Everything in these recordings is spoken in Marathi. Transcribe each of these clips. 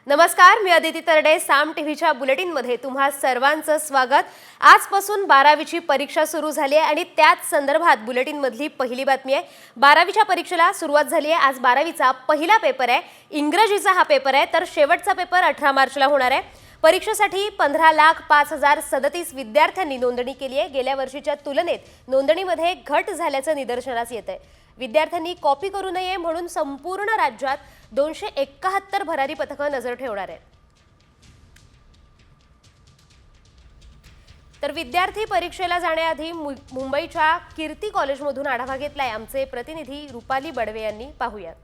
नमस्कार, मी अदिती तरडे. साम टीव्हीच्या बुलेटिनमध्ये तुम्हा सर्वांचं स्वागत. आजपासून 12वीची परीक्षा सुरू झाली आहे आणि त्याच संदर्भात बुलेटिनमधली पहिली बातमी आहे. 12वीच्या परीक्षेला सुरुवात झाली आहे. आज 12वीचा पहिला पेपर आहे. इंग्रजीचा हा पेपर आहे, तर शेवटचा पेपर 18 मार्चला होणार आहे. परीक्षेसाठी 15,05,037 विद्यार्थ्यांनी नोंदणी केली आहे. गेल्या वर्षीच्या तुलनेत नोंदणीमध्ये घट झाल्याचं निदर्शनास येत आहे. विद्यार्थ्यांनी कॉपी करू नये म्हणून संपूर्ण राज्यात 271 भरारी पथकं नजर ठेवणार आहेत. तर विद्यार्थी परीक्षेला जाण्याआधी मुंबईच्या कीर्ती कॉलेजमधून आढावा घेतलाय आमचे प्रतिनिधी रुपाली बडवे यांनी. पाहूयात.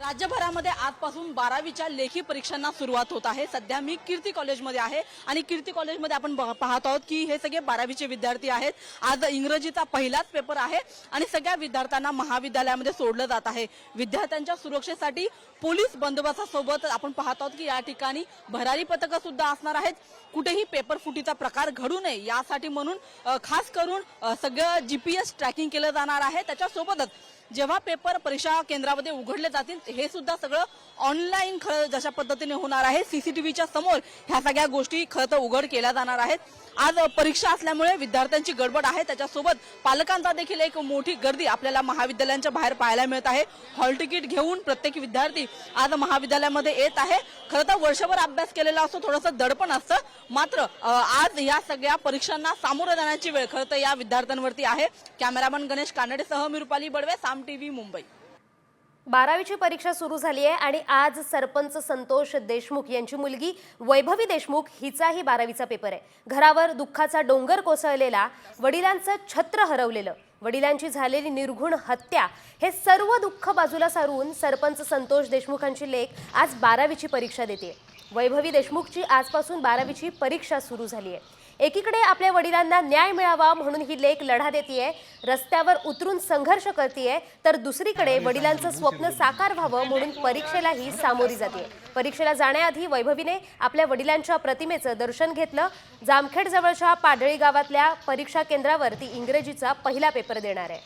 राज्यभरामध्ये आजपासून 12वीच्या लेखी परीक्षांना सुरुवात होत आहे. सध्या मी कीर्ती कॉलेजमध्ये आहे आणि कीर्ती कॉलेजमध्ये आपण पाहत आहोत की हे सगळे 12वीचे विद्यार्थी आहेत. आज इंग्रजीचा पहिलाच पेपर आहे आणि सगळ्या विद्यार्थ्यांना महाविद्यालयामध्ये सोडलं जात आहे. विद्यार्थ्यांच्या सुरक्षेसाठी पोलीस बंदोबस्तासोबत आपण पाहत आहोत की या ठिकाणी भरारी पथकं सुद्धा असणार आहेत. कुठेही पेपर फुटीचा प्रकार घडू नये यासाठी म्हणून खास करून सगळं GPS ट्रॅकिंग केलं जाणार आहे. त्याच्यासोबतच जेव्हा पेपर परीक्षा केंद्रामध्ये उघडले जातील हे सुद्धा सगळं ऑनलाईन खरं जशा पद्धतीने होणार आहे. CCTVच्या समोर ह्या सगळ्या गोष्टी खरं तर उघड केल्या जाणार आहेत. आज परीक्षा असल्यामुळे विद्यार्थ्यांची गडबड आहे. त्याच्यासोबत पालकांचा देखील एक मोठी गर्दी आपल्याला महाविद्यालयांच्या बाहेर पाहायला मिळत आहे. हॉल तिकीट घेऊन प्रत्येक विद्यार्थी आज महाविद्यालयामध्ये येत आहे. खरं तर वर्षभर अभ्यास केलेला असतो, थोडंसं दडपण असतं, मात्र आज या सगळ्या परीक्षांना सामोरं जाण्याची वेळ खरं तर या विद्यार्थ्यांवरती आहे. कॅमेरामन गणेश कानडेसह मी रुपाली बडवे, साम टीव्ही, मुंबई. 12वीची परीक्षा सुरू झाली आहे आणि आज सरपंच संतोष देशमुख यांची मुलगी वैभवी देशमुख हिचाही 12वीचा पेपर आहे. घरावर दुःखाचा डोंगर कोसळलेला, वडिलांचं छत्र हरवलेलं, वडिलांची झालेली निर्घुण हत्या हे सर्व दुःख बाजूला सारून सरपंच संतोष देशमुखांची लेक आज 12वीची परीक्षा देते. वैभवी देशमुखची आजपासून 12वीची परीक्षा सुरू झाली आहे. एकीकडे आपल्या वडिलांना न्याय मिळावा म्हणून ही लेक लढा देतेय, रस्त्यावर उतरून संघर्ष करतेय, तर दुसरीकडे वडिलांचं स्वप्न साकार व्हावं म्हणून परीक्षेलाही सामोरी जाते. परीक्षेला जाण्याआधी वैभवीने आपल्या वडिलांच्या प्रतिमेचं दर्शन घेतलं. जामखेड जवळच्या पाडळी गावातल्या परीक्षा केंद्रावर ती इंग्रजीचा पहिला पेपर देणार आहे.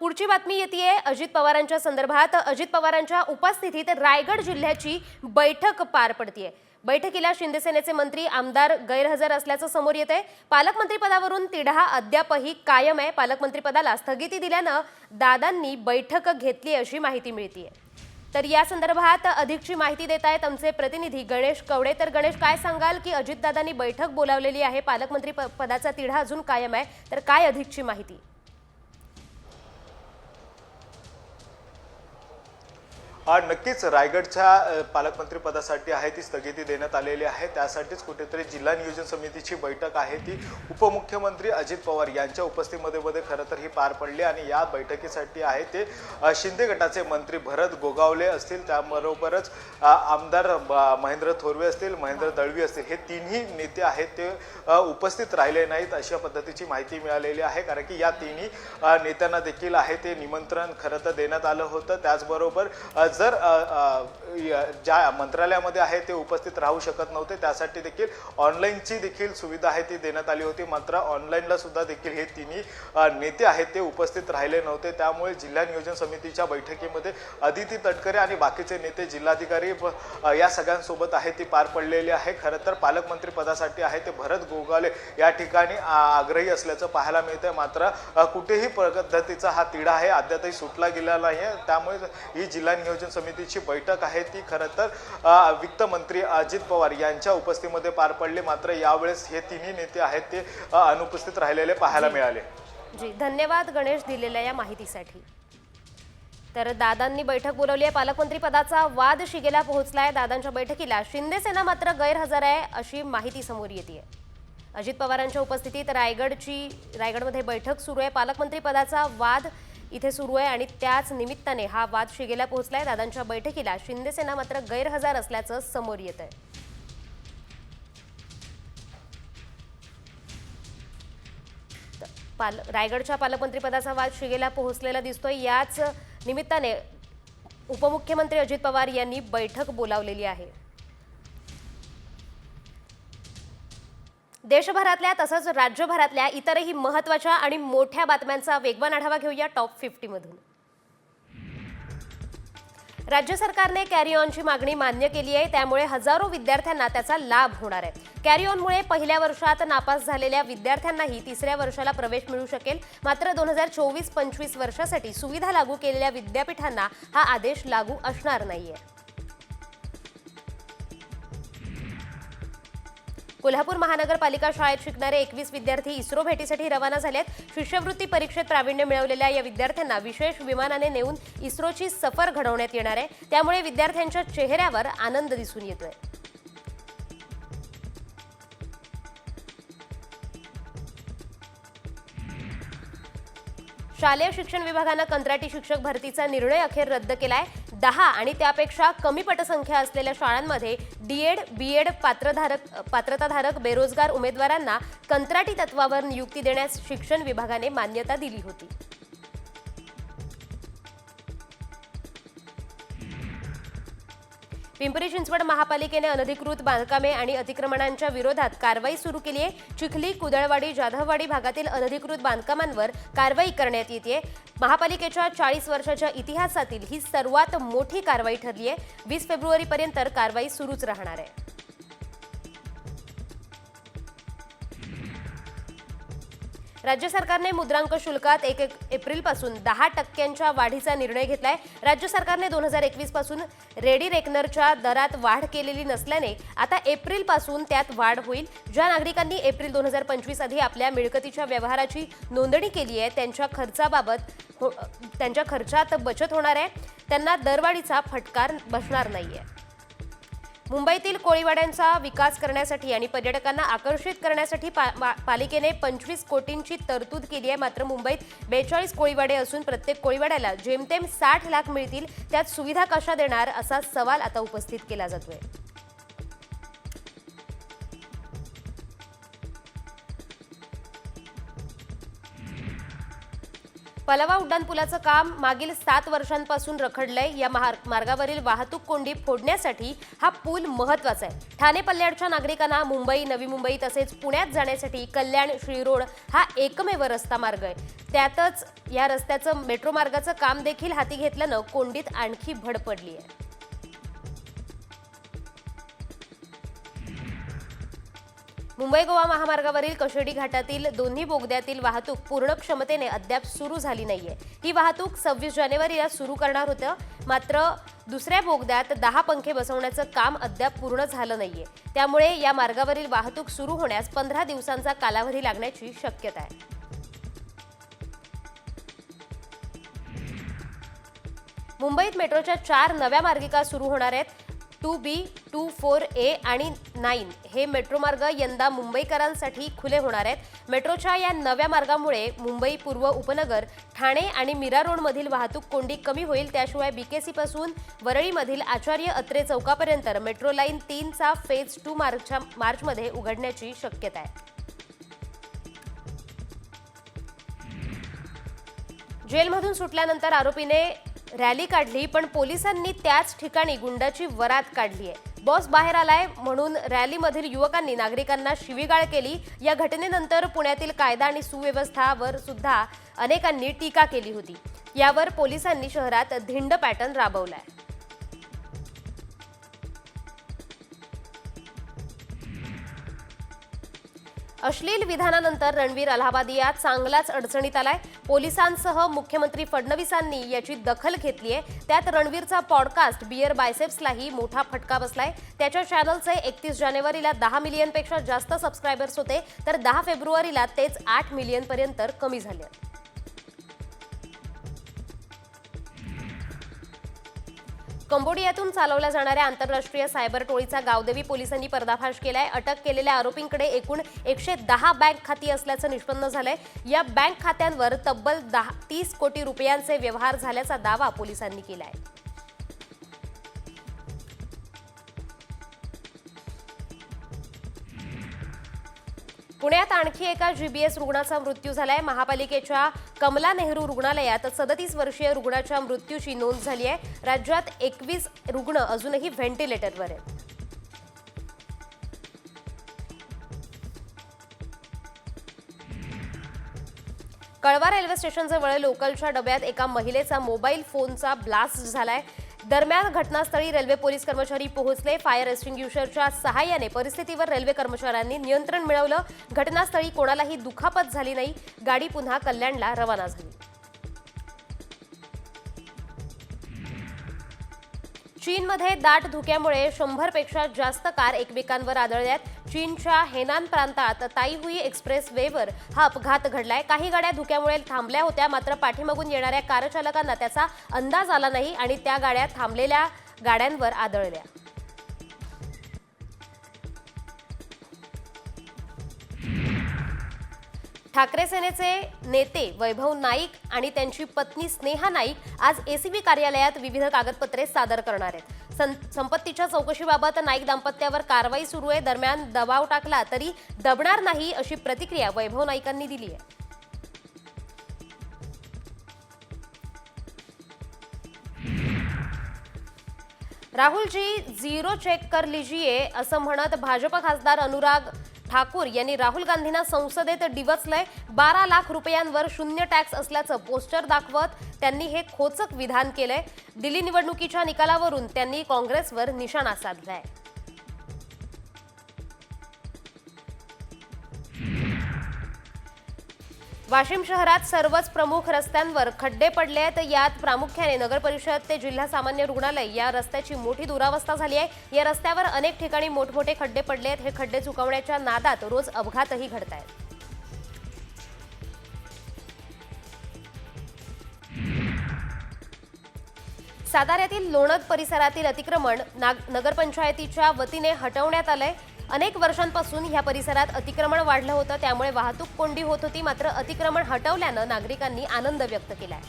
पुढची बातमी येते अजित पवारांच्या संदर्भात. अजित पवारांच्या उपस्थितीत रायगड जिल्ह्याची बैठक पार पडतीये. बैठकीला शिंदेसेनेचे मंत्री आमदार गैरहजर असल्याचं समोर येतंय. पालकमंत्रीपदावरून तिढा अद्यापही कायम आहे. पालकमंत्रीपदाला स्थगिती दिल्यानं दादांनी बैठक घेतली अशी माहिती मिळतीये. तर या संदर्भात अधिकची माहिती देत आहेत आमचे प्रतिनिधी गणेश कवडे. तर गणेश, काय सांगाल की अजितदादांनी बैठक बोलावलेली आहे, पालकमंत्री पदाचा तिढा अजून कायम आहे, तर काय अधिकची माहिती? नक्कीच रायगडच्या पालकमंत्री पदासाठी आहे ती स्थगिती देण्यात आलेली आहे. त्यासाठीच कुठेतरी जिल्हा नियोजन समितीची बैठक आहे ती उपमुख्यमंत्री अजित पवार यांच्या उपस्थितीमध्ये खरं तर ही पार पडली आणि या बैठकीसाठी आहे ते शिंदे गटाचे मंत्री भरत गोगावले असतील, त्याबरोबरच आमदार महेंद्र थोरवे असतील, महेंद्र दळवी असतील, हे तिन्ही नेते आहेत ते उपस्थित राहिले नाहीत अशा पद्धतीची माहिती मिळालेली आहे. कारण की या तिन्ही नेत्यांना देखील आहे ते निमंत्रण खरं तर देण्यात आलं होतं. त्याचबरोबर जर ज्या मंत्रालयामध्ये आहे ते उपस्थित राहू शकत नव्हते त्यासाठी देखील ऑनलाईनची देखील सुविधा आहे ती देण्यात आली होती. मात्र ऑनलाईनला सुद्धा देखील हे तिन्ही नेते आहेत ते उपस्थित राहिले नव्हते. त्यामुळे जिल्हा नियोजन समितीच्या बैठकीमध्ये अदिती तटकरे आणि बाकीचे नेते, जिल्हाधिकारी या सगळ्यांसोबत आहे ती पार पडलेली आहे. खरं तर पालकमंत्री पदासाठी आहे ते भरत गोगावले या ठिकाणी आग्रही असल्याचं पाहायला मिळतंय. मात्र कुठेही पद्धतीचा हा तिढा आहे अद्यापही सुटला गेला नाही आहे. त्यामुळे ही जिल्हा नियोजन समितीची बैठक आहे ती खरं तर वित्त मंत्री अजित पवार यांच्या उपस्थितीमध्ये पार पडली. मात्र यावेळेस हे तिन्ही नेते आहेत ते अनुपस्थित राहिलेले पाहायला मिळाले. जी, धन्यवाद गणेश दिलेल्या या माहितीसाठी. तर दादांनी बैठक बोलावली आहे. पालकमंत्री पदाचा वाद शिगेला पोहोचलाय. दादांच्या बैठकीला शिंदेसेना मात्र गैरहजर आहे अशी माहिती समोर येते. अजित पवारांच्या उपस्थितीत रायगडमध्ये बैठक सुरू आहे. पालकमंत्री पदाचा वाद इथे सुरू आहे आणि त्याच निमित्ताने हा वाद शिगेला पोहोचलाय. दादांच्या बैठकीला शिंदेसेना मात्र गैरहजर असल्याचं समोर येत आहे. रायगडच्या पालकमंत्री पदाचा वाद शिगेला पोहोचलेला दिसतोय. याच निमित्ताने उपमुख्यमंत्री अजित पवार यांनी बैठक बोलावलेली आहे. देशभरातल्या तसंच राज्यभरातल्या इतरही महत्त्वाच्या आणि मोठ्या बातम्यांचा वेगवान आढावा घेऊया टॉप 50 मधून. राज्य सरकारने कॅरी ऑनची मागणी मान्य केली आहे, त्यामुळे हजारो विद्यार्थ्यांना त्याचा लाभ होणार आहे. कॅरी ऑनमुळे पहिल्या वर्षात नापास झालेल्या विद्यार्थ्यांनाही तिसऱ्या वर्षाला प्रवेश मिळू शकेल. मात्र 2024-25 वर्षासाठी सुविधा लागू केलेल्या विद्यापीठांना हा आदेश लागू असणार नाहीये. कोल्हापूर महानगरपालिका शाळेत शिकणारे 21 विद्यार्थी इस्रो भेटीसाठी रवाना झालेत. शिष्यवृत्ती परीक्षेत प्रावीण्य मिळवलेल्या या विद्यार्थ्यांना विशेष विमानाने नेऊन इस्रोची सफर घडवण्यात येणार आहे. त्यामुळे विद्यार्थ्यांच्या चेहऱ्यावर आनंद दिसून येतोय. शालेय शिक्षण विभागानं कंत्राटी शिक्षक भरतीचा निर्णय अखेर रद्द केलाय. 10 आणि त्यापेक्षा कमी पटसंख्या असलेल्या शाळांमध्ये डीएड, बीएड पात्रताधारक बेरोजगार उमेदवारांना कंत्राटी तत्वावर नियुक्ती देण्यास शिक्षण विभागाने मान्यता दिली होती. पिंपरी चिंचवड महापालिकेने अनधिकृत बांधकामे आणि अतिक्रमणांच्या विरोधात कारवाई सुरू केली आहे. चिखली, कुदळवाडी, जाधववाडी भागातील अनधिकृत बांधकामांवर कारवाई करण्यात येते. महापालिकेच्या 40 वर्षाच्या इतिहासातील ही सर्वात मोठी कारवाई ठरली आहे. 20 फेब्रुवारीपर्यंत कारवाई सुरूच राहणार आहे. राज्य सरकारने मुद्रांक शुल्कात 1 एप्रिलपासून 10% वाढीचा निर्णय घेतलाय. राज्य सरकारने 2021 पासून रेडी रेकनरच्या दरात वाढ केलेली नसल्याने आता एप्रिलपासून त्यात वाढ होईल. ज्या नागरिकांनी एप्रिल 2025 आधी आपल्या मिळकतीच्या व्यवहाराची नोंदणी केली आहे त्यांच्या खर्चात बचत होणार आहे. त्यांना दरवाढीचा फटका बसणार नाहीये. मुंबईतील कोळीवाड्यांचा विकास करण्यासाठी आणि पर्यटकांना आकर्षित करण्यासाठी पालिकेने 25 कोटींची तरतूद केली आहे. मात्र मुंबईत 42 कोळीवाडे असून प्रत्येक कोळीवाड्याला जेमतेम 60 लाख मिळतील. त्यात सुविधा कशा देणार असा सवाल आता उपस्थित केला जातोय. पलावा उड्डाणपुलाचं काम मागील 7 वर्षांपासून रखडलंय. या मार्गावरील वाहतूक कोंडी फोडण्यासाठी हा पूल महत्त्वाचा आहे. ठाणे पल्ल्याडच्या नागरिकांना मुंबई, नवी मुंबई तसेच पुण्यात जाण्यासाठी कल्याण श्रीरोड हा एकमेव रस्ता मार्ग आहे. त्यातच या रस्त्याचं मेट्रो मार्गाचं काम देखील हाती घेतल्यानं कोंडीत आणखी भर पडली आहे. मुंबई गोवा महामार्गावरील कशेडी घाटातील दोन्ही बोगद्यातील वाहतूक पूर्ण क्षमतेने अद्याप सुरू झाली नाहीये. ही वाहतूक 26 जानेवारीला सुरू करणार होतं. मात्र दुसऱ्या बोगद्यात 10 पंखे बसवण्याचं काम अद्याप पूर्ण झालं नाहीये. त्यामुळे या मार्गावरील वाहतूक सुरू होण्यास 15 दिवसांचा कालावधी लागण्याची शक्यता आहे. मुंबईत मेट्रोच्या 4 नव्या मार्गिका सुरू होणार आहेत. 2B, 24A आणि 9 हे मेट्रो मार्ग यंदा मुंबईकरांसाठी खुले होणार आहेत. मेट्रोच्या या नव्या मार्गामुळे मुंबई पूर्व उपनगर, ठाणे आणि मीरा रोडमधील वाहतूक कोंडी कमी होईल. त्याशिवाय BKC पासून वरळीमधील आचार्य अत्रे चौकापर्यंत मेट्रो लाईन 3चा फेज 2 मार्चमध्ये उघडण्याची शक्यता आहे. जेलमधून सुटल्यानंतर आरोपीने रॅली काढली, पण पोलिसांनी त्याच ठिकाणी गुंडाची वरात काढली आहे. बॉस बाहेर आलाय म्हणून रॅलीमधील युवकांनी नागरिकांना शिवीगाळ केली. या घटनेनंतर पुण्यातील कायदा आणि सुव्यवस्थावर सुद्धा अनेकांनी टीका केली होती. यावर पोलिसांनी शहरात धिंड पॅटर्न राबवलाय. अश्लील विधानानंतर रणवीर अलाहाबादिया चांगलाच अडचणीत आलाय. पोलिसांसह मुख्यमंत्री फडणवीसांनी याची दखल घेतली आहे. त्यात रणवीरचा पॉडकास्ट बियर बायसेप्सलाही मोठा फटका बसलाय. त्याच्या चॅनलचे 31 जानेवारीला 10 मिलियनपेक्षा जास्त सबस्क्रायबर्स होते, तर 10 फेब्रुवारीला तेच 8 मिलियनपर्यंत कमी झाले. कंबोडियातून चालवल्या जाणाऱ्या आंतरराष्ट्रीय सायबर टोळीचा गावदेवी पोलिसांनी पर्दाफाश केलाय. अटक केलेल्या आरोपींकडे एकूण 110 बँक खाती असल्याचं निष्पन्न झालंय. या बँक खात्यांवर तब्बल 30 कोटी रुपयांचे व्यवहार झाल्याचा दावा पोलिसांनी केलाय. पुण्यात आणखी एका GBS रुग्णाचा मृत्यू झालाय. महापालिकेच्या कमला नेहरू रुग्णालयात 37 वर्षीय रुग्णाच्या मृत्यूची नोंद झाली आहे. राज्यात 21 रुग्ण अजूनही व्हेंटिलेटरवर आहेत. कळवा रेल्वे स्टेशनजवळ लोकलच्या डब्यात एका महिलेचा मोबाईल फोनचा ब्लास्ट झालाय. दरम्यान घटनास्थळी रेल्वे पोलीस कर्मचारी पोहोचले. फायर एक्स्टिंग्विशरच्या सहाय्याने परिस्थितीवर रेल्वे कर्मचाऱ्यांनी नियंत्रण मिळवलं. घटनास्थळी कोणालाही दुखापत झाली नाही. गाडी पुन्हा कल्याणला रवाना झाली. चीनमध्ये दाट धुक्यामुळे 100 पेक्षा जास्त कार एकमेकांवर आदळल्यात. चीनच्या हेनान प्रांतात ताईहुई एक्सप्रेस वेवर हा अपघात घडलाय. काही गाड्या धुक्यामुळे थांबल्या होत्या, मात्र पाठीमागून येणाऱ्या कारचालकांना त्याचा अंदाज आला नाही आणि त्या गाड्या थांबलेल्या गाड्यांवर आदळल्या. ठाकरे सेनेचे नेते वैभव नाईक आणि त्यांची पत्नी स्नेहा नाईक आज एसीबी कार्यालयात विविध कागदपत्रे सादर करणार आहेत. संपत्तीच्या चौकशीबाबत नाईक दाम्पत्यावर कारवाई सुरू आहे. दरम्यान दबाव टाकला तरी दबणार नाही अशी प्रतिक्रिया वैभव नाईकांनी दिली आहे. राहुलजी झिरो चेक कर लीजिए असं म्हणत भाजप खासदार अनुराग ठाकूर यांनी राहुल गांधींना संसदेत डिवचलंय. 12 लाख रुपयांवर शून्य टॅक्स असल्याचं पोस्टर दाखवत त्यांनी हे खोचक विधान केलंय. दिल्ली निवडणुकीच्या निकालावरून त्यांनी काँग्रेसवर निशाणा साधलाय. वाशिम शहरात सर्वच प्रमुख रस्त्यांवर खड्डे पडले आहेत. यात प्रामुख्याने नगर परिषद ते जिल्हा सामान्य रुग्णालय या रस्त्याची मोठी दुरावस्था झाली आहे. या रस्त्यावर अनेक ठिकाणी मोठमोठे खड्डे पडले आहेत. हे खड्डे चुकवण्याच्या नादात रोज अपघातही घडत आहेत. साताऱ्यातील लोणद परिसरातील अतिक्रमण नगरपंचायतीच्या वतीने हटवण्यात आलंय. अनेक वर्षांपासून या परिसरात अतिक्रमण वाढलं होतं, त्यामुळे वाहतूक कोंडी होत होती. मात्र अतिक्रमण हटवल्यानं नागरिकांनी आनंद व्यक्त केलाय.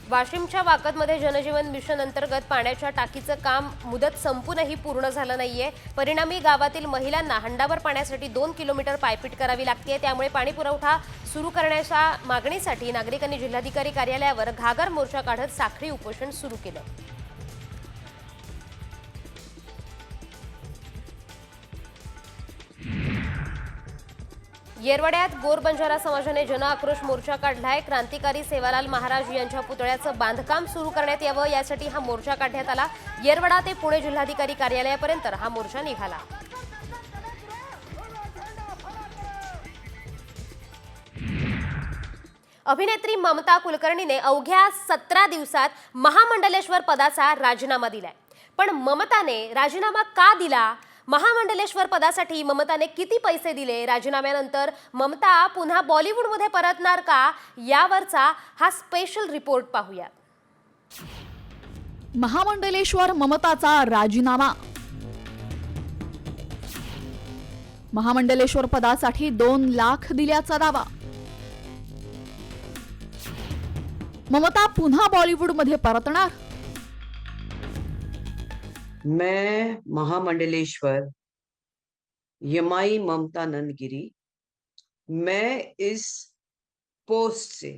वाशिमच्या वाकदमध्ये जनजीवन मिशन अंतर्गत पाण्याच्या टाकीचं काम मुदत संपूनही पूर्ण झालं नाहीये. परिणामी गावातील महिलांना हंडाभर पाण्यासाठी 2 किलोमीटर पायपीट करावी लागते. त्यामुळे पाणी पुरवठा सुरू करण्याच्या मागणीसाठी नागरिकांनी जिल्हाधिकारी कार्यालयावर घागर मोर्चा काढत साखळी उपोषण सुरू केलं. येरवड्यात गोर बंजारा समाजाने जनआक्रोश मोर्चा काढलाय. क्रांतिकारी सेवालाल महाराज यांच्या पुतळ्याचं बांधकाम सुरू करण्यात यावं यासाठी हा मोर्चा काढण्यात आला. येरवडा ते पुणे जिल्हाधिकारी कार्यालयापर्यंत हा मोर्चा निघाला. अभिनेत्री ममता कुलकर्णीने अवघ्या 17 दिवसात महामंडलेश्वर पदाचा राजीनामा दिलाय. पण ममताने राजीनामा का दिला? महामंडलेश्वर पदासाठी ममताने किती पैसे दिले? राजीनाम्यानंतर ममता पुन्हा बॉलिवूडमध्ये परतणार का? यावरचा हा स्पेशल रिपोर्ट पाहूया. महामंडलेश्वर ममताचा राजीनामा. महामंडलेश्वर पदासाठी 2 लाख दिल्याचा दावा. ममता पुन्हा बॉलिवूडमध्ये परतणार? मैं महामंडलेश्वर यमाई ममता नंदगिरी मैं इस पोस्ट से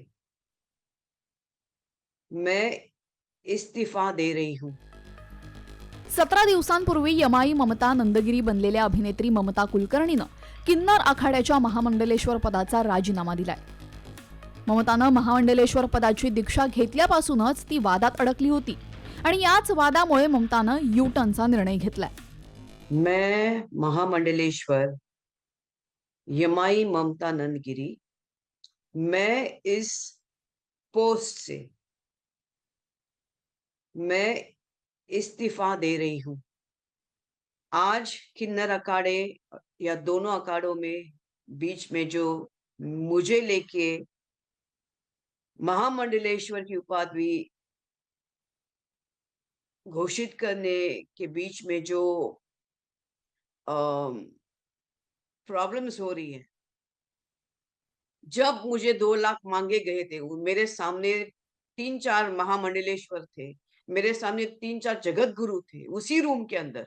मैं इस्तीफा दे रही हूं. 17 दिवसांपूर्वी यमाई ममता नंदगिरी बनलेल्या अभिनेत्री ममता कुलकर्णीनं किन्नर आखाड्याच्या महामंडलेश्वर पदाचा राजीनामा दिलाय. ममतानं महामंडलेश्वर पदाची दीक्षा घेतल्यापासूनच ती वादात अडकली होती आणि याच वादामुळे ममतानं यू टर्नचा निर्णय घेतलाय. मैं महामंडलेश्वर यमाई ममता नंदगिरी मैं इस पोस्ट से मैं इस्तीफा दे रही हूं. आज किन्नर अखाड़े या दोनों अखाड़ों में बीच में जो मुझे लेके महामंडलेश्वर की उपाधि घोषित करने के बीच में जो प्रॉब्लम्स हो रही है. जब मुझे 2 लाख मांगे गए थे, मेरे सामने 3-4 महामंडलेश्वर थे, मेरे सामने 3-4 जगत गुरु थे उसी रूम के अंदर,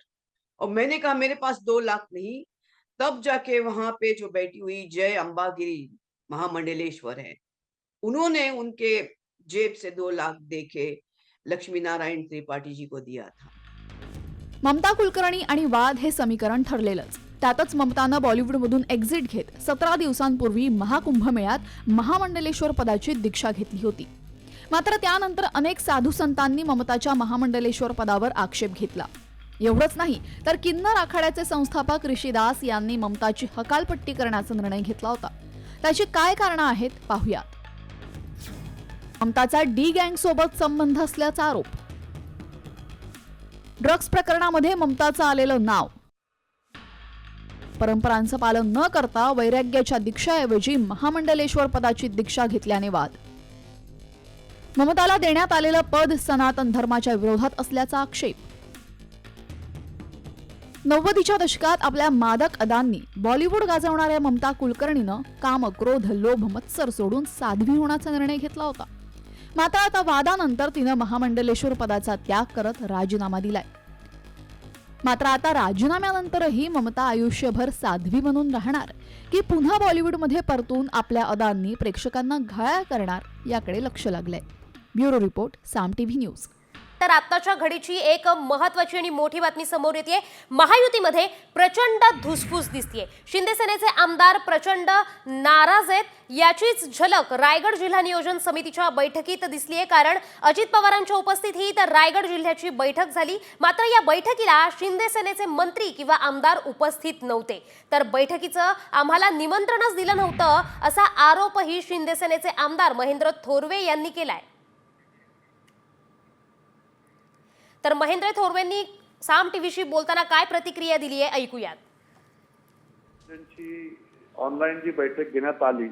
और मैंने कहा मेरे पास 2 लाख नहीं. तब जाके वहां पे जो बैठी हुई जय अंबागिरी महामंडलेश्वर है, उन्होंने उनके जेब से 2 लाख देके लक्ष्मी नारायण त्रिपाठी जी को दिया था. ममता कुलकर्णी आणि वाद हे समीकरण ठरलेलंच. त्यातच ममतानं बॉलिवूडमधून एक्झिट घेत 17 दिवसांपूर्वी महाकुंभमेळ्यात महामंडलेश्वर पदाची दीक्षा घेतली होती. मात्र त्यानंतर अनेक साधू संतांनी ममताच्या महामंडलेश्वर पदावर आक्षेप घेतला. एवढंच नाही तर किन्नर आखाड्याचे संस्थापक ऋषीदास यांनी ममताची हकालपट्टी करण्याचा निर्णय घेतला होता. त्याची काय कारणं आहेत पाहूयात. ममताचा डी गँग सोबत संबंध असल्याचा आरोप. ड्रग्ज प्रकरणामध्ये ममताचं आलेलं नाव. परंपरांचं पालन न करता वैराग्याच्या दीक्षाऐवजी महामंडलेश्वर पदाची दीक्षा घेतल्याने वाद. ममताला देण्यात आलेलं पद सनातन धर्माच्या विरोधात असल्याचा आक्षेप. 90च्या दशकात आपल्या मादक अदांनी बॉलिवूड गाजवणाऱ्या ममता कुलकर्णीनं काम, क्रोध, लोभ, मत्सर सोडून साध्वी होण्याचा निर्णय घेतला होता. मात्र आता वादानंतर तिनं महामंडलेश्वर पदाचा त्याग करत राजीनामा दिलाय. मात्र आता राजीनाम्यानंतरही ममता आयुष्यभर साध्वी बनून राहणार की पुन्हा बॉलिवूडमध्ये परतून आपल्या अदांनी प्रेक्षकांना घायाळ करणार याकडे लक्ष लागलंय. ब्युरो रिपोर्ट, साम टीव्ही न्यूज. तर आत्ताच्या घडीची एक महत्त्वाची आणि मोठी बातमी समोर येते. महायुतीमध्ये प्रचंड धुसफूस दिसतेय. शिंदे सेनेचे आमदार प्रचंड नाराज आहेत. याचीच झलक रायगड जिल्हा नियोजन समितीच्या बैठकीत दिसलीये. कारण अजित पवारांच्या उपस्थितीत रायगड जिल्ह्याची बैठक झाली. मात्र या बैठकीला शिंदे सेनेचे मंत्री किंवा आमदार उपस्थित नव्हते. तर बैठकीचं आम्हाला निमंत्रणच दिलं नव्हतं असा आरोपही शिंदे सेनेचे आमदार महेंद्र थोरवे यांनी केलाय. तर महेंद्र थोरवेंनी साम टीव्हीशी बोलताना काय प्रतिक्रिया दिली आहे ऐकूयात. ऑनलाईन जी बैठक घेण्यात आली,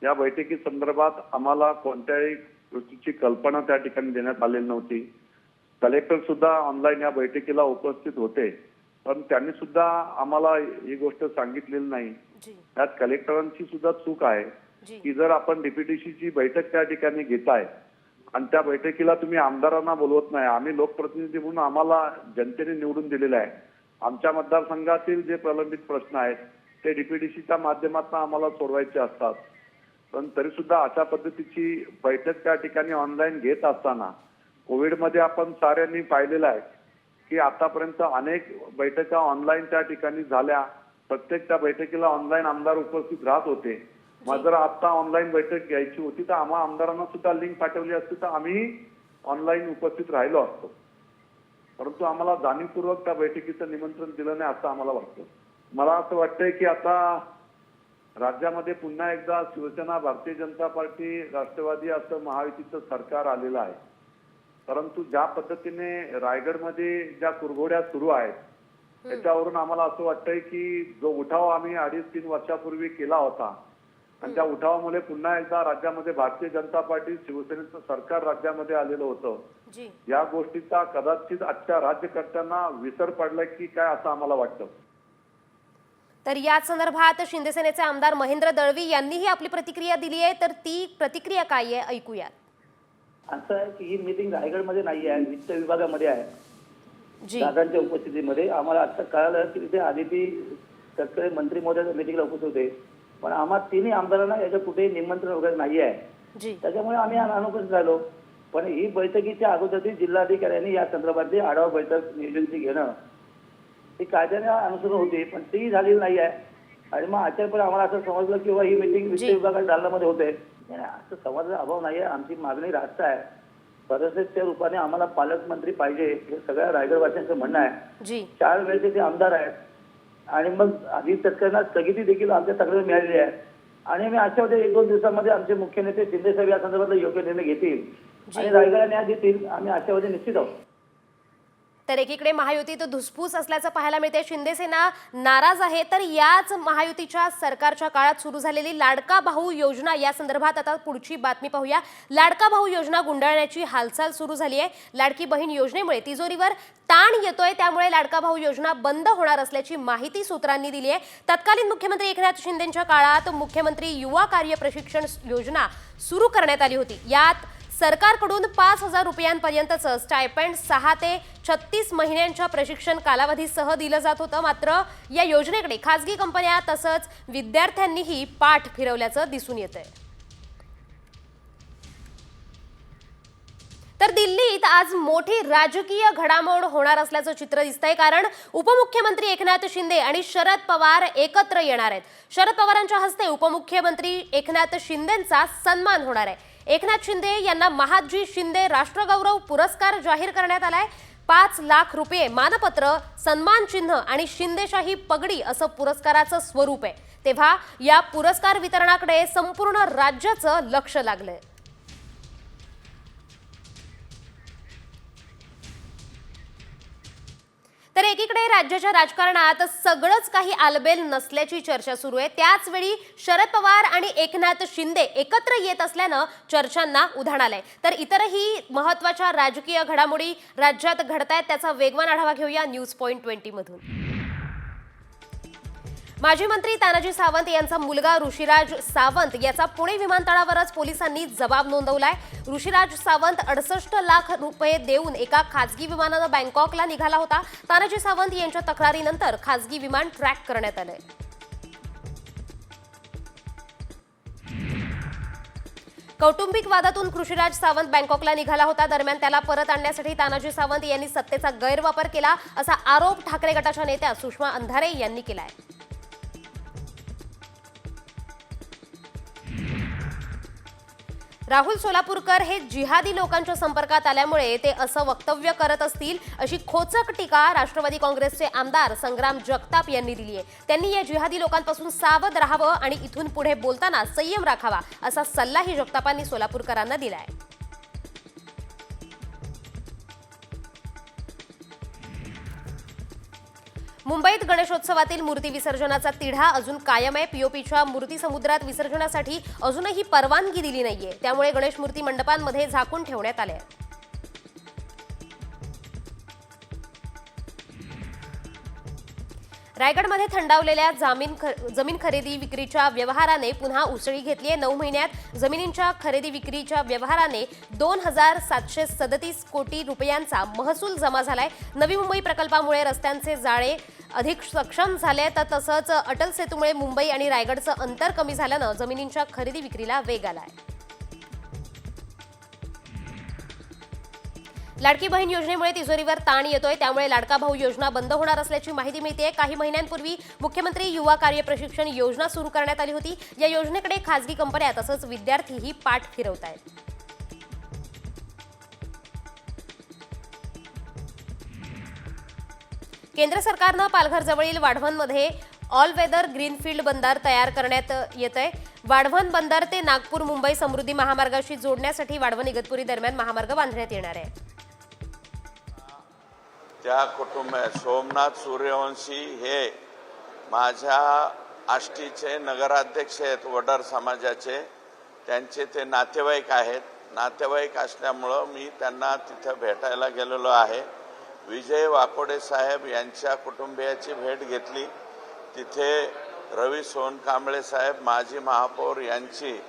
या बैठकी संदर्भात आम्हाला कोणत्याही गोष्टीची कल्पना त्या ठिकाणी देण्यात आलेली नव्हती. कलेक्टर सुद्धा ऑनलाईन या बैठकीला उपस्थित होते, पण त्यांनी सुद्धा आम्हाला ही गोष्ट सांगितलेली नाही. त्यात कलेक्टरांची सुद्धा चूक आहे की जर आपण डीपीटीसीची बैठक त्या ठिकाणी घेताय आणि त्या बैठकीला तुम्ही आमदारांना बोलवत नाही. आम्ही लोकप्रतिनिधी म्हणून आम्हाला जनतेने निवडून दिलेले आहे. आमच्या मतदारसंघातील जे प्रलंबित प्रश्न आहेत ते डीपीटीसीच्या माध्यमातून आम्हाला सोडवायचे असतात. पण तरी सुद्धा अशा पद्धतीची बैठक त्या ठिकाणी ऑनलाईन घेत असताना कोविडमध्ये आपण साऱ्यांनी पाहिलेलं आहे की आतापर्यंत अनेक बैठका ऑनलाईन त्या ठिकाणी झाल्या. प्रत्येक त्या बैठकीला ऑनलाईन आमदार उपस्थित राहत होते. मग जर आता ऑनलाईन बैठक घ्यायची होती तर आम्हा आमदारांना सुद्धा लिंक पाठवली असती तर आम्ही ऑनलाईन उपस्थित राहिलो असतो. परंतु आम्हाला जाणीवपूर्वक त्या बैठकीचं निमंत्रण दिलं नाही असं आम्हाला वाटतं. मला असं वाटतंय की आता राज्यामध्ये पुन्हा एकदा शिवसेना, भारतीय जनता पार्टी, राष्ट्रवादी असं महायुतीचं सरकार आलेलं आहे. परंतु ज्या पद्धतीने रायगडमध्ये ज्या कुरघोड्या सुरू आहेत त्याच्यावरून आम्हाला असं वाटतंय की जो उठाव आम्ही 2.5-3 वर्षापूर्वी केला होता आणि त्या उठावामुळे पुन्हा एकदा राज्यामध्ये भारतीय जनता पार्टी, शिवसेनेचं सरकार राज्यामध्ये आलेलं होतं. या गोष्टीचा कदाचित आजच्या राज्यकर्त्यांना विसर पडलाय की काय असं आम्हाला वाटतं. तर याच संदर्भात शिंदे सेनेचे आमदार महेंद्र दळवी यांनीही आपली प्रतिक्रिया दिली आहे. तर ती प्रतिक्रिया काय आहे ऐकूयात. असं आहे की ही मीटिंग रायगडमध्ये नाही आहे, वित्त विभागामध्ये आहे. दादांच्या उपस्थितीमध्ये आम्हाला आता कळालं की तिथे आदिती तत्कालीन मंत्री महोदय मीटिंगला उपस्थित होते, पण आम्हा तिन्ही आमदारांना याचं कुठेही निमंत्रण वगैरे नाही आहे. त्याच्यामुळे आम्ही अनुपस्थित राहिलो. पण ही बैठकीच्या अगोदर जिल्हाधिकाऱ्यांनी या संदर्भातली आढावा बैठक नियोजनची घेणं ही कायद्याने अनुसरून होती, पण ती झालेली नाही आहे. आणि मग आचार्य आम्हाला असं समजलं की ही मीटिंग वित्त विभागाच्या दालनामध्ये होते. असं समजण्याचा अभाव नाही आहे. आमची मागणी रास्त आहे. सदस्याच्या रूपाने आम्हाला पालकमंत्री पाहिजे हे सगळ्या रायगडवासियांचं म्हणणं आहे. 4 वेळचे ते आमदार आहेत आणि मग आधी तत्कालीन स्थगिती देखील आमच्या तक्रारी मिळालेली आहे. आणि मी आशावादी 1-2 दिवसांमध्ये आमचे मुख्य नेते शिंदे साहेब या संदर्भातला योग्य निर्णय घेतील आणि रायगडला न्याय देतील. आम्ही आशावादी निश्चित आहोत. तर एकीकडे महायुतीत धुसफूस असल्याचं पाहायला मिळते. शिंदे सेना नाराज आहे. तर याच महायुतीच्या सरकारच्या काळात सुरू झालेली लाडका भाऊ योजना या संदर्भात आता पुढची बातमी पाहूया. लाडका भाऊ योजना गुंडाळण्याची हालचाल सुरू झाली आहे. लाडकी बहीण योजनेमुळे तिजोरीवर ताण येतोय, त्यामुळे लाडका भाऊ योजना बंद होणार असल्याची माहिती सूत्रांनी दिली आहे. तत्कालीन मुख्यमंत्री एकनाथ शिंदेंच्या काळात मुख्यमंत्री युवा कार्य प्रशिक्षण योजना सुरू करण्यात आली होती. यात सरकारकडून 5,000 रुपयांपर्यंतचं स्टायपेंड 6 ते 36 महिन्यांच्या प्रशिक्षण कालावधीसह दिलं जात होतं. मात्र या योजनेकडे खासगी कंपन्या तसंच विद्यार्थ्यांनीही पाठ फिरवल्याचं दिसून येतंय. तर दिल्लीत आज मोठी राजकीय घडामोड होणार असल्याचं चित्र दिसतंय, कारण उपमुख्यमंत्री एकनाथ शिंदे आणि शरद पवार एकत्र येणार आहेत. शरद पवारांच्या हस्ते उपमुख्यमंत्री एकनाथ शिंदेंचा सन्मान होणार आहे. एकनाथ शिंदे यांना महादजी शिंदे राष्ट्रगौरव पुरस्कार जाहीर करण्यात आलाय. 5 लाख रुपये मानपत्र, सन्मान चिन्ह आणि शिंदेशाही पगडी असं पुरस्काराचं स्वरूप आहे. तेव्हा या पुरस्कार वितरणाकडे संपूर्ण राज्याचं लक्ष लागलंय. तर एकीकडे राज्याच्या राजकारणात सगळंच काही आलबेल नसल्याची चर्चा सुरू आहे. त्याचवेळी शरद पवार आणि एकनाथ शिंदे एकत्र येत असल्यानं चर्चांना उधाण आलंय. तर इतरही महत्त्वाच्या राजकीय घडामोडी राज्यात घडतायत, त्याचा वेगवान आढावा घेऊया न्यूज पॉइंट 20 मधून. माजी मंत्री तानाजी सावंत यांचा मुलगा ऋषिराज सावंत याचा पुणे विमानतळावरच पोलिसांनी जबाब नोंदवलाय. ऋषिराज सावंत 68 लाख रुपये देऊन एका खासगी विमानानं बँकॉकला निघाला होता. तानाजी सावंत यांच्या तक्रारीनंतर खासगी विमान ट्रॅक करण्यात आलंय. कौटुंबिक वादातून ऋषिराज सावंत बँकॉकला निघाला होता. दरम्यान त्याला परत आणण्यासाठी तानाजी सावंत यांनी सत्तेचा गैरवापर केला असा आरोप ठाकरे गटाच्या नेत्या सुषमा अंधारे यांनी केलाय. राहुल सोलापूरकर हे जिहादी लोकांच्या संपर्कात आल्यामुळे ते असं वक्तव्य करत असतील अशी खोचक टीका राष्ट्रवादी काँग्रेसचे आमदार संग्राम जगताप यांनी दिली आहे. त्यांनी या जिहादी लोकांपासून सावध राहावं आणि इथून पुढे बोलताना संयम राखावा असा सल्लाही जगतापांनी सोलापूरकरांना दिलाय. मुंबईत गणेशोत्सवातील मूर्ती विसर्जनाचा तिढा अजून कायम आहे. पीओपीच्या मूर्ती समुद्रात विसर्जनासाठी अजूनही परवानगी दिली नाहीये. त्यामुळे गणेश मूर्ती मंडपांमध्ये झाकून ठेवण्यात आल्या. रायगडमध्ये थंडावलेल्या जमीन खरेदी विक्रीच्या व्यवहाराने पुन्हा उसळी घेतली आहे. 9 महिन्यात जमिनींच्या खरेदी विक्रीच्या व्यवहाराने 2,737 कोटी रुपयांचा महसूल जमा झालाय. नवी मुंबई प्रकल्पामुळे रस्त्यांचे जाळे अधिक सक्षम झाले, तर तसंच अटल सेतूमुळे मुंबई आणि रायगडचं अंतर कमी झाल्यानं जमिनींच्या खरेदी विक्रीला वेग आलाय. लाडकी बहीण योजनेमुळे तिजोरीवर ताण येतोय. त्यामुळे लाडका भाऊ योजना बंद होणार असल्याची माहिती मिळते. काही महिन्यांपूर्वी मुख्यमंत्री युवा कार्य प्रशिक्षण योजना सुरू करण्यात आली होती. या योजनेकडे खासगी कंपन्या तसंच विद्यार्थीही पाठ फिरवतायत. केंद्र सरकारनं पालघरजवळील वाढवणमध्ये ऑल वेदर ग्रीनफील्ड बंदर तयार करण्यात येतंय. वाढवण बंदर ते नागपूर मुंबई समृद्धी महामार्गाशी जोडण्यासाठी वाढवण इगतपुरी दरम्यान महामार्ग बांधण्यात येणार आहे. त्या कुटुंबात सोमनाथ सूर्यवंशी हे माझ्या आष्टीचे नगराध्यक्ष आहेत, वडार समाजाचे. त्यांचे ते नातेवाईक आहेत. नातेवाईक असल्यामुळं मी त्यांना तिथं भेटायला गेलेलो आहे. विजय वाकोडे साहेब यांच्या कुटुंबियाची भेट घेतली. तिथे रवी सोनकांबळे साहेब माजी महापौर यांची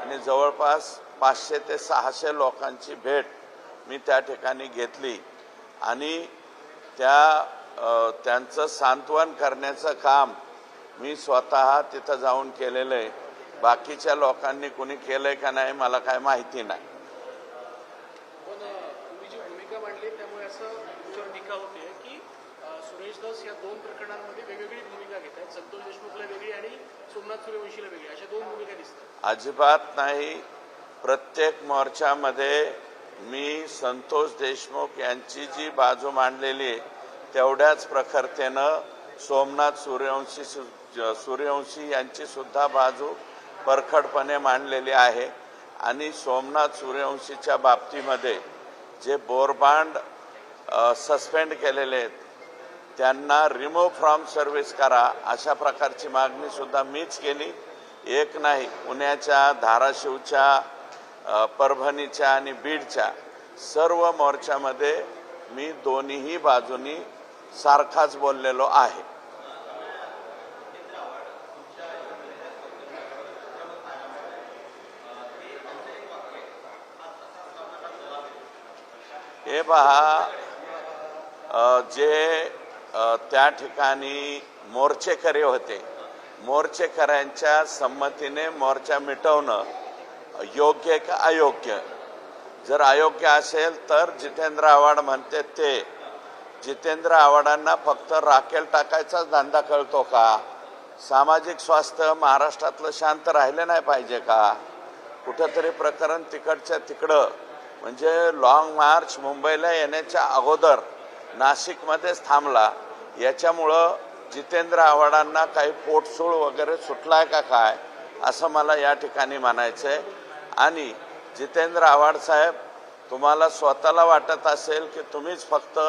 आणि जवळपास 500 ते 600 लोकांची भेट मी त्या ठिकाणी घेतली आणि त्यांचं सांत्वन करण्याचं काम मी स्वतः तिथं जाऊन केलेलं आहे. बाकीच्या लोकांनी कुणी केलंय का नाही मला काय माहिती नाही. तुम्ही जी भूमिका मांडली त्यामुळे असं टीका होते की सुरेश दस या 2 प्रकरणांमध्ये वेगवेगळी भूमिका घेत आहेत. संतोष देशमुखला वेगळी आणि सोमनाथ सूर्यवंशीला वेगळी, अशा 2 भूमिका दिसतात. अजिबात नाही. प्रत्येक मोर्चामध्ये मी संतोष देशमुख यांची जी बाजू मांडलेली आहे तेवढ्याच प्रखरतेनं सोमनाथ सूर्यवंशी यांची सुद्धा बाजू परखडपणे मांडलेली आहे. आणि सोमनाथ सूर्यवंशीच्या बाबतीमध्ये जे बोरबांड सस्पेंड केलेले आहेत त्यांना रिमूव्ह फ्रॉम सर्व्हिस करा अशा प्रकारची मागणी सुद्धा मीच केली. एक नाही, पुण्याच्या, धाराशिवच्या, परभणीच्या आणि बीडच्या सर्व मोर्चामध्ये मी दोन्हीही बाजूनी सारखाच बोललेलो आहे. हे पहा, जे त्या ठिकाणी मोर्चेकरी होते, मोर्चेकऱ्यांच्या संमतीने मोर्चा मिटवणं योग्य का अयोग्य जर अयोग्य असेल तर जितेंद्र आव्हाड म्हणते ते जितेंद्र आव्हाडांना फक्त राखेल टाकायचाच धंदा कळतो का? सामाजिक स्वास्थ्य महाराष्ट्रातलं शांत राहिले नाही पाहिजे का? कुठंतरी प्रकरण तिकडच्या तिकडं म्हणजे लॉंग मार्च मुंबईला येण्याच्या अगोदर नाशिकमध्येच थांबला. याच्यामुळं जितेंद्र आव्हाडांना काही पोटसूळ वगैरे सुटलाय का काय असं मला या ठिकाणी म्हणायचं आहे. आणि जितेंद्र आव्हाड साहेब, तुम्हाला स्वतःला वाटत असेल की तुम्हीच फक्त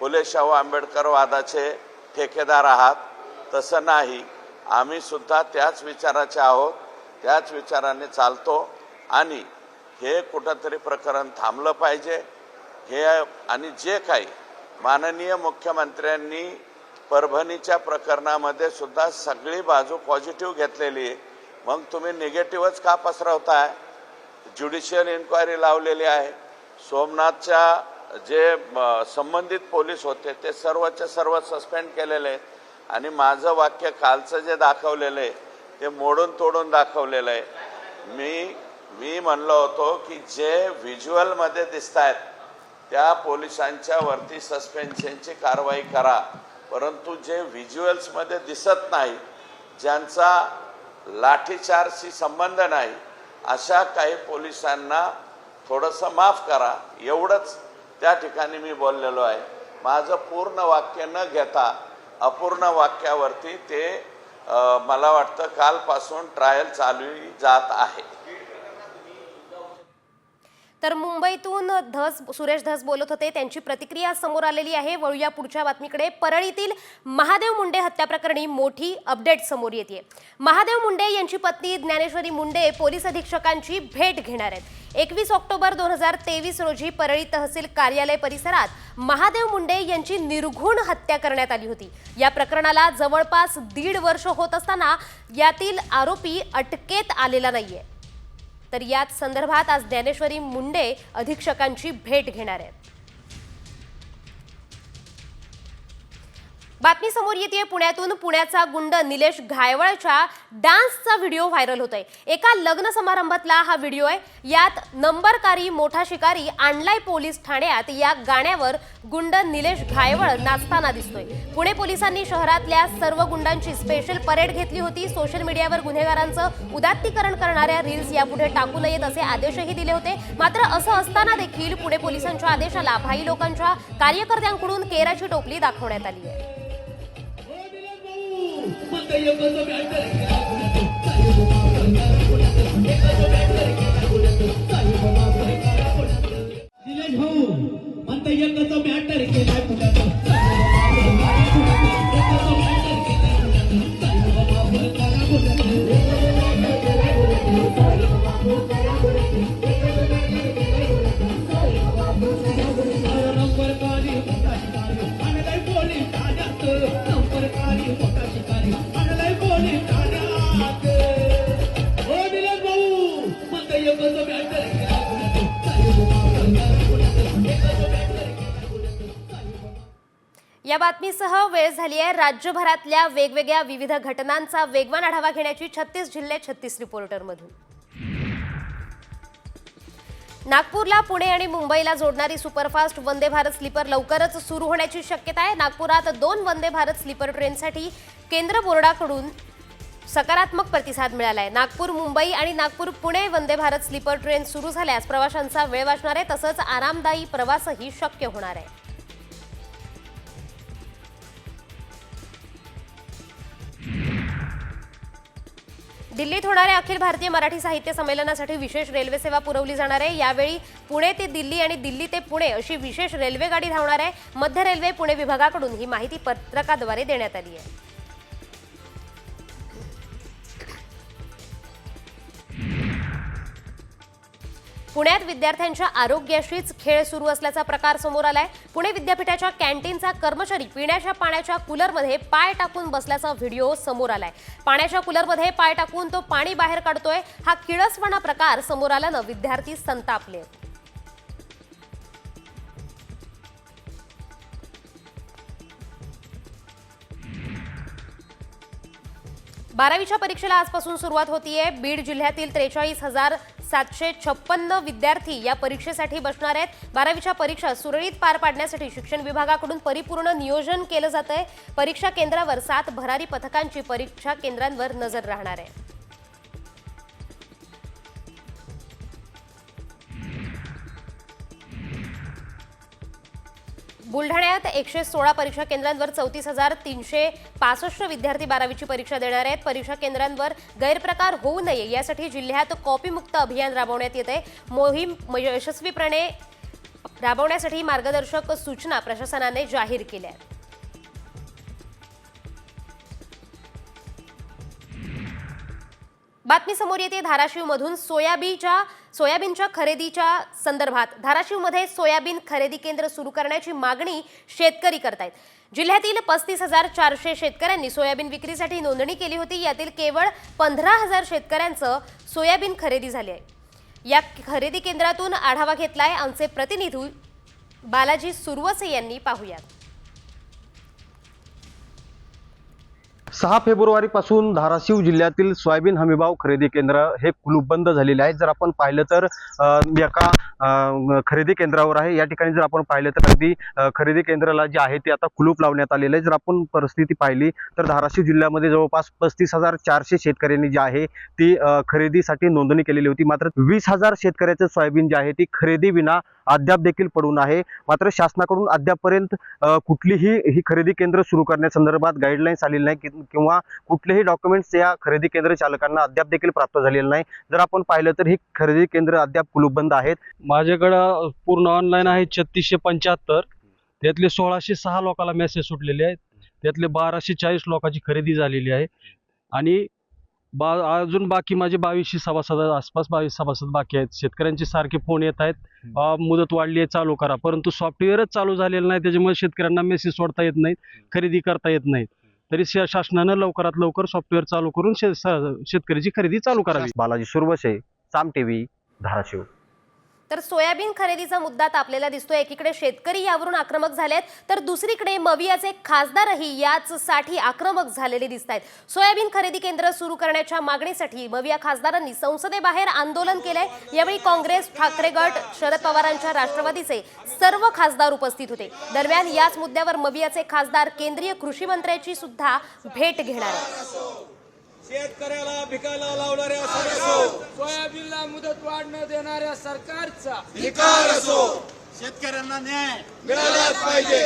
फुले शाहू आंबेडकर वादाचे ठेकेदार आहात, तसं नाही. आम्ही सुद्धा त्याच विचाराचे आहोत, त्याच विचाराने चालतो आणि हे कुठंतरी प्रकरण थांबलं पाहिजे. हे आणि जे काही माननीय मुख्यमंत्र्यांनी परभणीच्या प्रकरणामध्ये सुद्धा सगळी बाजू पॉझिटिव्ह घेतलेली आहे, मग तुम्ही निगेटिव्हच का पसरवताय? ज्युडिशियल इन्क्वायरी लावलेली आहे. सोमनाथच्या जे संबंधित पोलीस होते ते सर्वचे सर्व सस्पेंड केलेले आहेत आणि माझं वाक्य कालचं जे दाखवलेलं आहे ते मोडून तोडून दाखवलेलं आहे. मी म्हणलो होतो की जे व्हिज्युअलमध्ये दिसत आहेत त्या पोलिसांच्या वरती सस्पेन्शनची कारवाई करा, परंतु जे व्हिज्युअल्समध्ये दिसत नाही, ज्यांचा लाठीचार्जशी संबंध नाही, अशा काही पोलिसांना थोडंसं माफ करा, एवढंच त्या ठिकाणी मी बोललेलो आहे. माझं पूर्ण वाक्य न घेता अपूर्ण वाक्यावरती ते मला वाटतं कालपासून ट्रायल चालू जात आहे. तर मुंबईतून सुरेश धस बोलत होते, त्यांची प्रतिक्रिया समोर आलेली आहे. वळूया पुढच्या बातमीकडे. परळीतील महादेव मुंडे हत्या प्रकरणी मोठी अपडेट समोर येते. महादेव मुंडे यांची पत्नी ज्ञानेश्वरी मुंडे पोलीस अधीक्षकांची भेट घेणार आहेत. 21 ऑक्टोबर 2023 रोजी परळी तहसील कार्यालय परिसरात महादेव मुंडे यांची निर्घुण हत्या करण्यात आली होती. या प्रकरणाला जवळपास 1.5 वर्ष होत असताना यातील आरोपी अटकेत आलेला नाहीये. तर याच संदर्भात आज ज्ञानेश्वरी मुंडे अधीक्षकांची भेट घेणार आहेत. बातमी समोर येते पुण्यातून. पुण्याचा गुंड निलेश घायवळच्या डान्सचा व्हिडिओ व्हायरल होतोय. एका लग्न समारंभातला हा व्हिडिओ आहे. यात नंबरकारी मोठा शिकारी आणलाय पोलीस ठाण्यात या गाण्यावर गुंड निलेश घायवळ नाचताना दिसतोय. पुणे पोलिसांनी शहरातल्या सर्व गुंडांची स्पेशल परेड घेतली होती. सोशल मीडियावर गुन्हेगारांचं उदात्तीकरण करणाऱ्या रील्स यापुढे टाकू नयेत असे आदेशही दिले होते. मात्र असं असताना देखील पुणे पोलिसांच्या आदेशाला भाई लोकांच्या कार्यकर्त्यांकडून केराची टोपली दाखवण्यात आली आहे. या बातमीसह वेळ झाली आहे राज्यभरातल्या वेगवेगळ्या विविध घटनांचा वेगवान आढावा घेण्याची. 36 जिल्हे 36 रिपोर्टरमधून. नागपूरला पुणे आणि मुंबईला जोडणारी सुपरफास्ट वंदे भारत स्लीपर लवकरच सुरू होण्याची शक्यता आहे. नागपुरात 2 वंदे भारत स्लीपर ट्रेनसाठी केंद्र बोर्डाकडून सकारात्मक प्रतिसाद मिळाला आहे. नागपूर मुंबई आणि नागपूर पुणे वंदे भारत स्लीपर ट्रेन सुरू झाल्यास प्रवाशांचा वेळ वाचणार आहे, तसंच आरामदायी प्रवासही शक्य होणार आहे. दिल्लीत होणाऱ्या अखिल भारतीय मराठी साहित्य संमेलनासाठी विशेष रेल्वे सेवा पुरवली जाणार आहे. यावेळी पुणे ते दिल्ली आणि दिल्ली ते पुणे अशी विशेष रेल्वे गाडी धावणार आहे. मध्य रेल्वे पुणे विभागाकडून ही माहिती पत्रकाद्वारे देण्यात आली आहे. पुण्यात विद्यार्थ्यांच्या आरोग्याशीच खेळ सुरू असल्याचा प्रकार समोर आलाय. पुणे विद्यापीठाच्या कॅन्टीनचा कर्मचारी पिण्याच्या पाण्याच्या कूलरमध्ये पाय टाकून बसल्याचा व्हिडिओ समोर आलाय. पाण्याच्या कूलरमध्ये पाय टाकून तो पाणी बाहेर काढतोय. हा किळसवाणा प्रकार समोर आल्यानं विद्यार्थी संतापले. 12वीच्या परीक्षेला आजपासून सुरुवात होतीये. बीड जिल्ह्यातील 43,000 756 विद्यार्थी या परीक्षेसाठी बसणार आहेत। 12वीच्या परीक्षा सुरळीत पार पाडण्यासाठी शिक्षण विभागाकडून परिपूर्ण नियोजन केलं जात आहे। परीक्षा केंद्रावर 7 भरारी पथकांची परीक्षा केंद्रांवर नजर राहणार आहे। बुलढाण्यात 116 परीक्षा केंद्रांवर 34,365 विद्यार्थी 12वीची परीक्षा देणार आहेत। परीक्षा केंद्रांवर गैरप्रकार होऊ नये यासाठी जिल्ह्यात कॉपीमुक्त अभियान राबवण्यात येत आहे। मोहीम यशस्वीपणे राबवण्यासाठी मार्गदर्शक सूचना प्रशासनाने जाहीर केल्या आहेत। बातमी समोर येते धाराशिवमधून सोयाबीनच्या खरेदीच्या संदर्भात। धाराशिवमध्ये सोयाबीन खरेदी केंद्र सुरू करण्याची मागणी शेतकरी करतायत। जिल्ह्यातील 35,400 शेतकऱ्यांनी सोयाबीन विक्रीसाठी नोंदणी केली होती। यातील केवळ 15,000 शेतकऱ्यांचं सोयाबीन खरेदी झाली आहे। या खरेदी केंद्रातून आढावा घेतलाय आमचे प्रतिनिधी बालाजी सुरवसे यांनी। पाहूयात। 6 फेब्रुवारीपासून धाराशिव जिल्ह्यातील सोयाबीन हमीभाव खरेदी केंद्र हे कुलूपबंद झालेले आहे। जर आपण पाहिलं तर एका खरेदी केंद्रावर आहे। या ठिकाणी जर आपण पाहिलं तर अगदी खरेदी केंद्राला जे आहे ते आता कुलूप लावण्यात आलेलं आहे। जर आपण परिस्थिती पाहिली तर धाराशिव जिल्ह्यामध्ये जवळपास 35,400 शेतकऱ्यांनी जे आहे ती खरेदीसाठी नोंदणी केलेली होती। मात्र 20,000 शेतकऱ्याचं सोयाबीन जे आहे ती खरेदी विना अद्याप देखील पडून आहे। मात्र शासनाकडून अद्यापपर्यंत कुठलीही ही खरेदी केंद्र सुरू करण्यासंदर्भात गाईडलाईन्स आलेली नाही किंवा कुठलेही डॉक्युमेंट्स या खरेदी केंद्र चालकांना अद्याप देखील प्राप्त झालेले नाही। जर आपण पाहिलं तर ही खरेदी केंद्र अद्याप कुलूपबंद आहेत। माझ्याकडं पूर्ण ऑनलाईन आहे 3675, त्यातले 1606 लोकांना मेसेज सुटलेले आहेत। त्यातले 1240 लोकांची खरेदी झालेली आहे आणि अजून बाकी माझे 2200 सभासद आसपास 22 सभासद बाकी आहेत। शेतकऱ्यांचे सारखे फोन येत आहेत, मुदत वाढली आहे चालू करा, परंतु सॉफ्टवेअरच चालू झालेलं नाही। त्याच्यामुळे शेतकऱ्यांना मेसेज सोडता येत नाहीत, खरेदी करता येत नाहीत। तरी शासनानं लवकरात लवकर सॉफ्टवेअर चालू करून शेतकऱ्याची खरेदी चालू करावी। बालाजी सुरवसे, साम टीव्ही, धाराशिव। तर सोयाबीन खरेदीचा मुद्दा तापलेला दिसतोय। एकीकडे शेतकरी यावरून आक्रमक झालेत तर दुसरीकडे मवियाचे खासदारही याचसाठी आक्रमक झालेले दिसत आहेत। सोयाबीन खरेदी केंद्र सुरू करण्याच्या मागणीसाठी मविया खासदारांनी संसदेबाहेर आंदोलन केलंय। यावेळी काँग्रेस, ठाकरे गट, शरद पवारांच्या राष्ट्रवादीचे सर्व खासदार उपस्थित होते। दरम्यान याच मुद्द्यावर मवियाचे खासदार केंद्रीय कृषी मंत्र्यांची सुद्धा भेट घेणार आहेत। शेतकऱ्याला भिकायला लावणाऱ्या सोयाबीनला मुदत वाढ न देणाऱ्या सरकारचा धिक्कार असो। शेतकऱ्यांना न्याय मिळालाच पाहिजे।